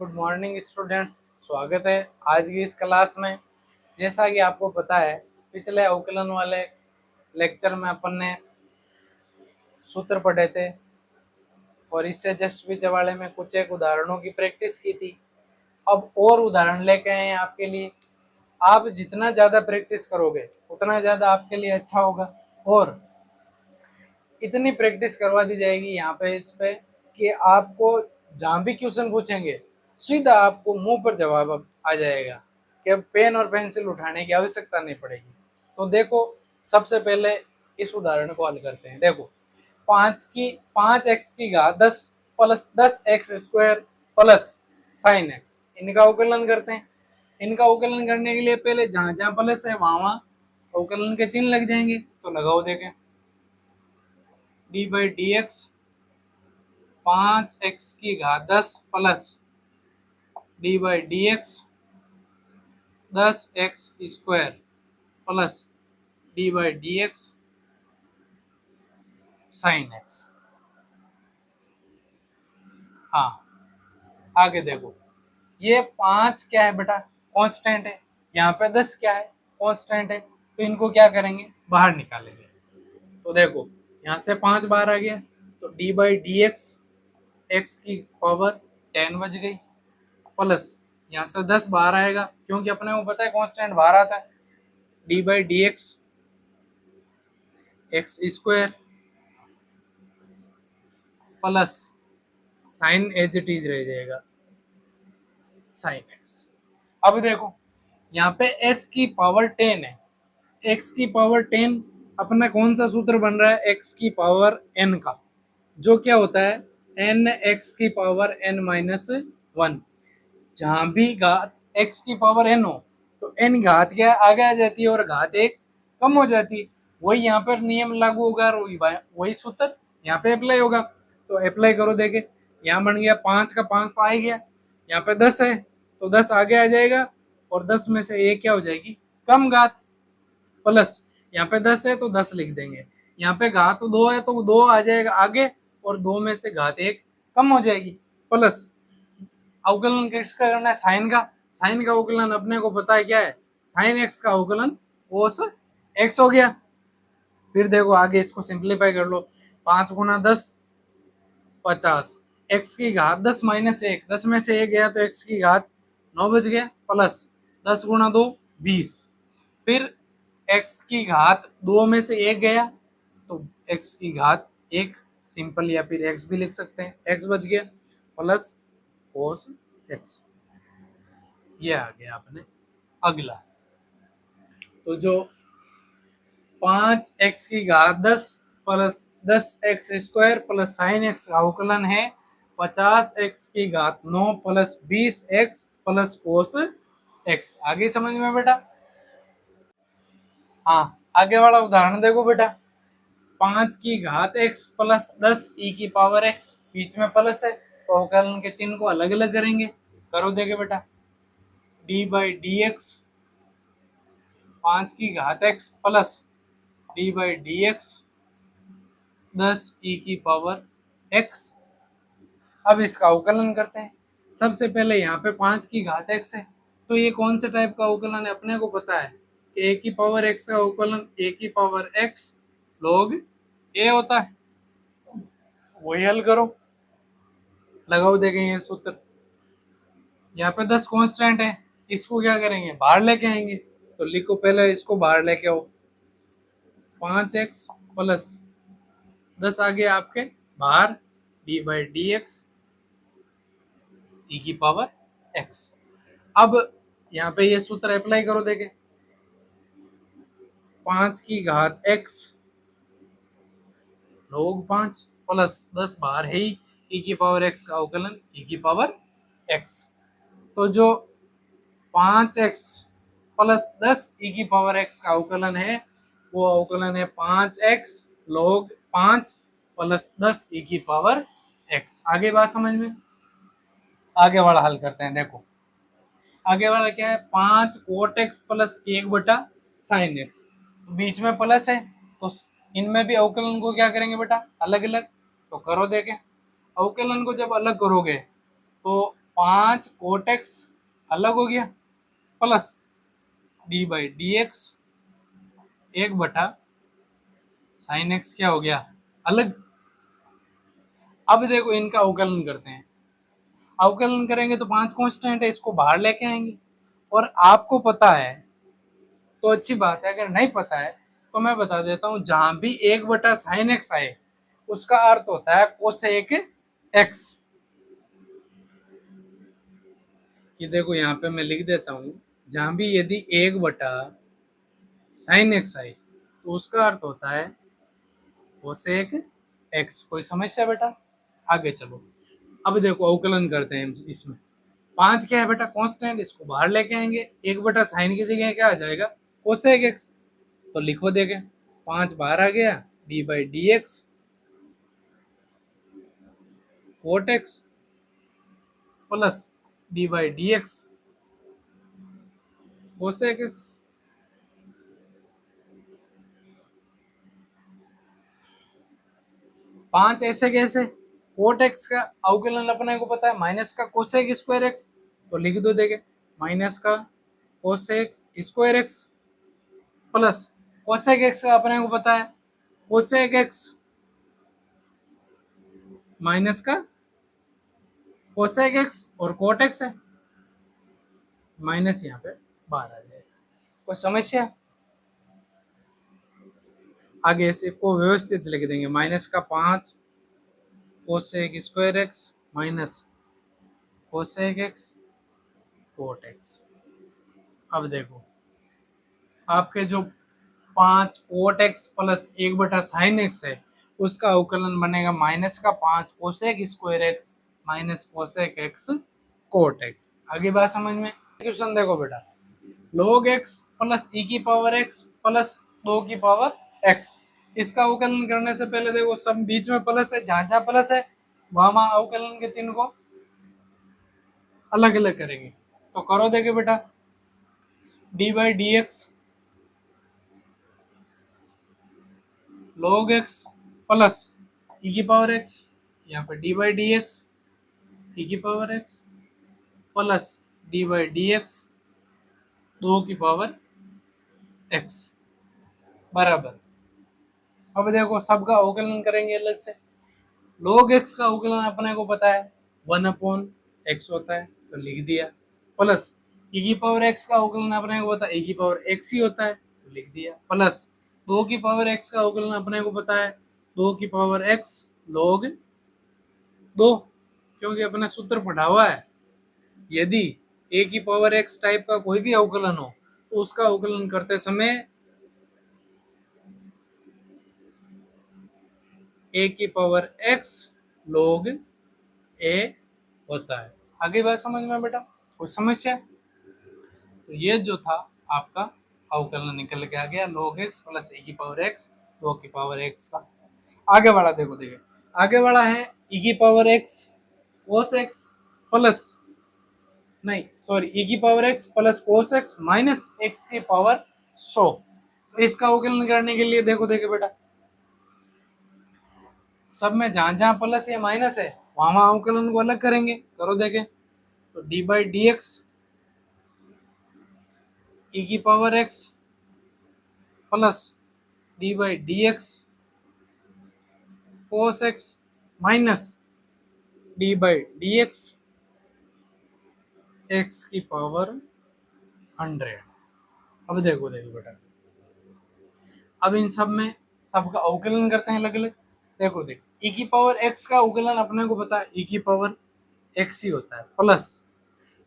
Good morning students, स्वागत है आज की इस क्लास में। जैसा कि आपको पता है, पिछले अवकलन वाले लेक्चर में अपन ने सूत्र पढ़े थे और इससे जस्ट पीछे वाले में कुछ एक उदाहरणों की प्रैक्टिस की थी। अब और उदाहरण लेके आए हैं आपके लिए। आप जितना ज़्यादा प्रैक्टिस करोगे उतना ज़्यादा आपके लिए अच्छा होगा और इतनी प्रैक्टिस करवा दी जाएगी यहाँ पे इस पे कि आपको जहाँ भी क्वेश्चन पूछेंगे सीधा आपको मुंह पर जवाब आ जाएगा कि अब पेन और पेंसिल उठाने की आवश्यकता नहीं पड़ेगी। तो देखो, सबसे पहले इस उदाहरण को हल करते हैं। देखो, 5x की घात 10 plus 10x² plus sine x, इनका अवकलन करते हैं। इनका अवकलन करने के लिए पहले जहां जहां प्लस है वहां वहां अवकलन के चिन्ह लग जाएंगे। तो लगाओ, देखें, d/dx 5x की घात 10 plus d/dx 10x² plus d/dx sine x. हाँ, आगे देखो, ये 5 क्या है बेटा, कांस्टेंट है। यहाँ पे 10 क्या है, कांस्टेंट है। तो इनको क्या करेंगे, बाहर निकालेंगे। तो देखो, यहाँ से 5 बाहर आ गया तो d/dx x की पावर 10 बच गई प्लस यहाँ से 10 बाहर आएगा क्योंकि अपने को पता है कांस्टेंट बाहर आता है। d/dx x² plus sine as it is रह जाएगा, साइन एक्स। अब देखो, यहाँ पे x की पावर 10 है। x की पावर 10 अपना कौन सा सूत्र बन रहा है, x की पावर n का, जो क्या होता है n x की पावर n-1। जहां भी घात x की पावर n हो तो n घात क्या आगे आ जाती है और घात 1 कम हो जाती है। वही यहाँ पर नियम लागू होगा और वही सूत्र यहाँ पे अप्लाई होगा। तो अप्लाई करो, देखे, यहाँ बन गया 5 का 5 तो आ ही गया। यहाँ पे 10 है तो 10 आगे आ जाएगा और 10 में से 1 क्या हो जाएगी, कम घात, प्लस यहाँ पे 10 है तो 10 लिख देंगे। यहाँ पे घात 2 है तो 2 आ जाएगा आगे और 2 में से घात 1 कम हो जाएगी, प्लस अवकलन किसका करना है, साइन का। साइन का अवकलन अपने को पता है क्या है, साइन एक्स का अवकलन कोस एक्स हो गया। फिर देखो आगे इसको सिंप्लीफाई कर लो, 5 गुना 10 50, एक्स की घात 10 माइनस 1, 10 में से 1 गया तो एक्स की घात 9 बच गया, प्लस 10 गुना 2 20, फिर एक्स की घात 2 में से 1 गया तो एक्स की घात 1 सिंपल, या फिर एक्स भी लिख सकते हैं, एक्स बच गया, प्लस कोस एक्स। ये आ गया अपने अगला। तो जो 5x की घात 10 plus 10x² plus sine x का अवकलन है 50x की घात 9 plus 20x plus cos x. आगे समझ में बेटा? हाँ, आगे वाला उदाहरण देखो बेटा, 5 की घात x प्लस 10 e की पावर x, बीच में प्लस है तो अवकलन के चिन्ह को अलग अलग करेंगे। करो, देखे बेटा, d/dx 5 की घात x प्लस d/dx 10 e की पावर x। अब इसका अवकलन करते हैं। सबसे पहले यहाँ पे 5 की घात x है तो ये कौन से टाइप का अवकलन है, अपने को पता है a की पावर x का अवकलन a की पावर x log a होता है। वही हल करो, लगाओ, देखें ये सूत्र। यहाँ पे 10 कांस्टेंट है, इसको क्या करेंगे, बाहर लेके आएंगे। तो लिखो, पहले इसको बाहर लेके आओ, 5x प्लस 10 आ गया आपके बाहर d/dx e की पावर x। अब यहाँ पे ये सूत्र अप्लाई करो, देखें, 5 की घात x log 5 प्लस 10 बाहर है ही, e की पावर x का अवकलन e की पावर x। तो जो 5x प्लस 10 e की पावर x का अवकलन है वो अवकलन है 5x log 5 प्लस 10 e की पावर x। आगे बात समझ में? आगे वाला हल करते हैं। देखो, आगे वाला क्या है, 5 कोट एक्स प्लस 1 बटा साइन एक्स। तो बीच में प्लस है तो इनमें भी अवकलन को क्या करेंगे बेटा, अलग अलग। तो करो, देखें, अवकलन को जब अलग करोगे तो 5 कोट एक्स अलग हो गया plus d by d x 1 बटा साइन एक्स क्या हो गया अलग। अब देखो इनका अवकलन करते हैं। अवकलन करेंगे तो 5 कांस्टेंट है, इसको बाहर लेके आएंगे। और आपको पता है तो अच्छी बात है, अगर नहीं पता है तो मैं बता देता हूं, जहां भी 1/sin x आए उसका अर्थ होता है कोसेक एक्स। ये देखो यहाँ पे मैं लिख देता हूं, जहां भी यदि 1/sin x आए तो उसका अर्थ होता है कोसेक एक्स। कोई समस्या बेटा? आगे चलो। अब देखो अवकलन करते हैं इसमें। 5 क्या है बेटा कांस्टेंट, इसको बाहर लेके आएंगे। 1/sin की जगह क्या आ जाएगा कोसेक एक्स। तो लिखो देखे 5 बाहर आ गया, d by d x cot x plus d by d x cosec x. 5 ऐसे कैसे? कोट एक्स का अवकलन अपने को पता है माइनस का कोसेक स्क्वायर एक्स, तो लिख दो देखे माइनस का cosec square x plus cosec x का अपने को पता है कोसेक एक्स माइनस का कोसेक एक्स और कोट एक्स है, माइनस यहाँ पे बाहर आ जाएगा। कोई समस्या? आगे इसे को व्यवस्थित लिख देंगे, माइनस का 5 cosec square x minus cosec x cot x. अब देखो आपके जो 5 coat x plus 1/sin x है उसका अवकलन बनेगा माइनस का 5 cosec square x minus cosec x cot x. आगे बात समझ में? क्वेश्चन देखो बेटा, log x प्लस e की पावर x प्लस 2 की पावर x, इसका अवकलन करने से पहले देखो सब बीच में प्लस है, जहां जहां प्लस है वहां अवकलन के चिन्ह को अलग अलग करेंगे। तो करो देखे बेटा, D by d x log x plus e की पावर x, यहाँ पे D by d x e की power x plus d by d x 2 की पावर x बराबर। अब देखो सबका अवकलन करेंगे अलग से। log x का अवकलन अपने को पता है 1/x होता है, तो लिख दिया, प्लस e की पावर x का अवकलन अपने को पता है e की पावर x ही होता है, तो लिख दिया, प्लस 2 की पावर x का अवकलन अपने को पता है 2 की पावर x log 2, क्योंकि अपने सूत्र पढ़ा हुआ है यदि a की पावर x टाइप का कोई भी अवकलन हो तो उसका अवकलन करते समय a की पावर x log a होता है। आगे बात समझ में बेटा? कोई समस्या? तो ये जो था आपका अवकलन निकल के आ गया log x प्लस e की पावर x 2 की पावर x का। आगे वाला देखो, आगे वाला है e की power x cos x plus नहीं सॉरी e की power x plus cos x minus x की पावर 100। तो इसका अवकलन करने के लिए देखो बेटा, सब में जहां जहां प्लस या माइनस है वहां अवकलन को अलग करेंगे। करो देखे, तो डी बाई डी एक्स ई की power x plus d by d x cos x minus D by d x x की पावर 100। अब देखो बेटा, अब इन सब में सबका अवकलन करते हैं अलग अलग। देखो e की पावर x का अवकलन अपने को पता है e की पावर x ही होता है, प्लस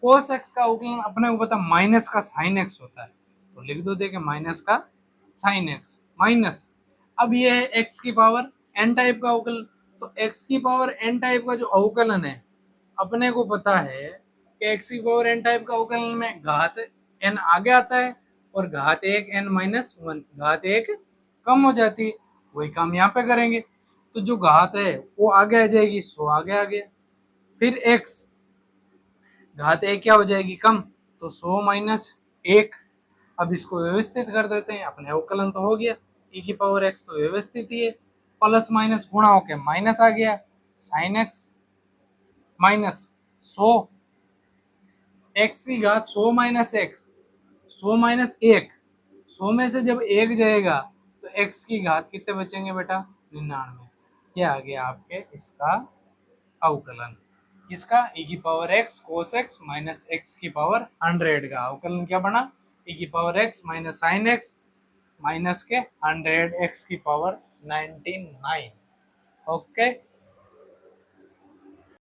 cos x का अवकलन अपने को पता है माइनस का sin x होता है, तो लिख दो देखे माइनस का sin x माइनस, अब ये है x की पावर n टाइप का अवकलन। तो x की पावर n टाइप का जो अवकलन है अपने को पता है कि x की पावर n टाइप का अवकलन में घात n आगे आता है और घात 1 n-1 घात 1 कम हो जाती है। वही काम यहाँ पे करेंगे, तो जो घात है वो आगे आ जाएगी, 100 आगे आ गया, फिर x घात 1 क्या हो जाएगी कम, तो 100 माइनस 1। अब इसको व्यवस्थित कर देते हैं, अपने अवकलन तो हो गया, e की पावर x तो व्यवस्थित ही है, प्लस माइनस गुणा होके माइनस आ गया sin x माइनस 100 एक्स की घात 100 माइनस एक्स, 100 माइनस एक, 100 में से जब एक जाएगा तो एक्स की घात कितने बचेंगे बेटा, 99। ये आ गया आपके इसका अवकलन, किसका, e की power x cos x minus x की पावर 100 का अवकलन क्या बना, e की power x minus sine x minus के 100 x की पावर 99। ओके।